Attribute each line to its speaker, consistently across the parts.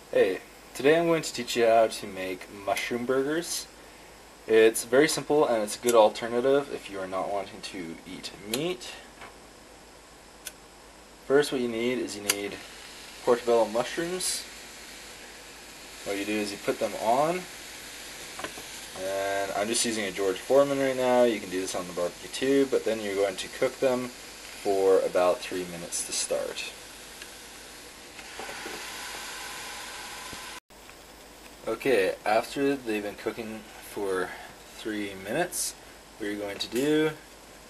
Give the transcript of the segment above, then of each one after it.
Speaker 1: Hey, today I'm going to teach you how to make mushroom burgers. It's very simple and it's a good alternative if you are not wanting to eat meat. First, what you need is portobello mushrooms. What you do is you put them on, and I'm just using a George Foreman right now. You can do this on the barbecue too, but then you're going to cook them for about 3 minutes to start. Okay, after they've been cooking for 3 minutes, what you're going to do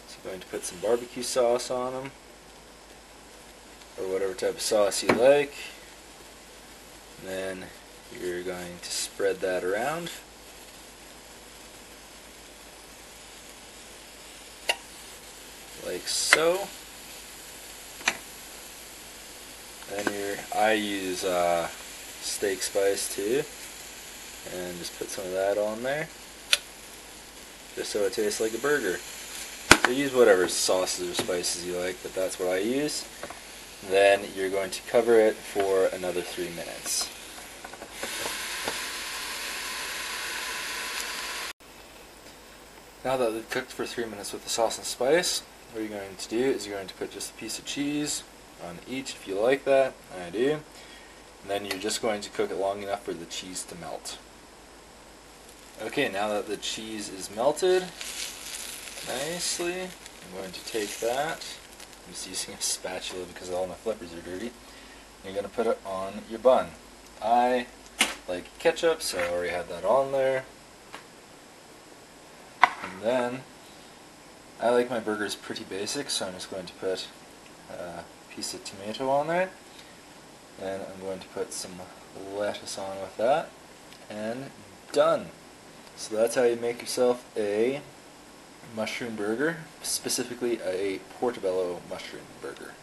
Speaker 1: is you're going to put some barbecue sauce on them, or whatever type of sauce you like. And then you're going to spread that around. Like so. Then I use steak spice too. And just put some of that on there, just so it tastes like a burger. So use whatever sauces or spices you like, but that's what I use. Then you're going to cover it for another 3 minutes. Now that they've cooked for 3 minutes with the sauce and spice, what you're going to do is you're going to put just a piece of cheese on each if you like that. I do. And then you're just going to cook it long enough for the cheese to melt. Okay, now that the cheese is melted nicely, I'm going to take that. I'm just using a spatula because all my flippers are dirty. You're going to put it on your bun. I like ketchup, so I already had that on there. And then, I like my burgers pretty basic, so I'm just going to put a piece of tomato on there. And I'm going to put some lettuce on with that. And done! So that's how you make yourself a mushroom burger, specifically a portobello mushroom burger.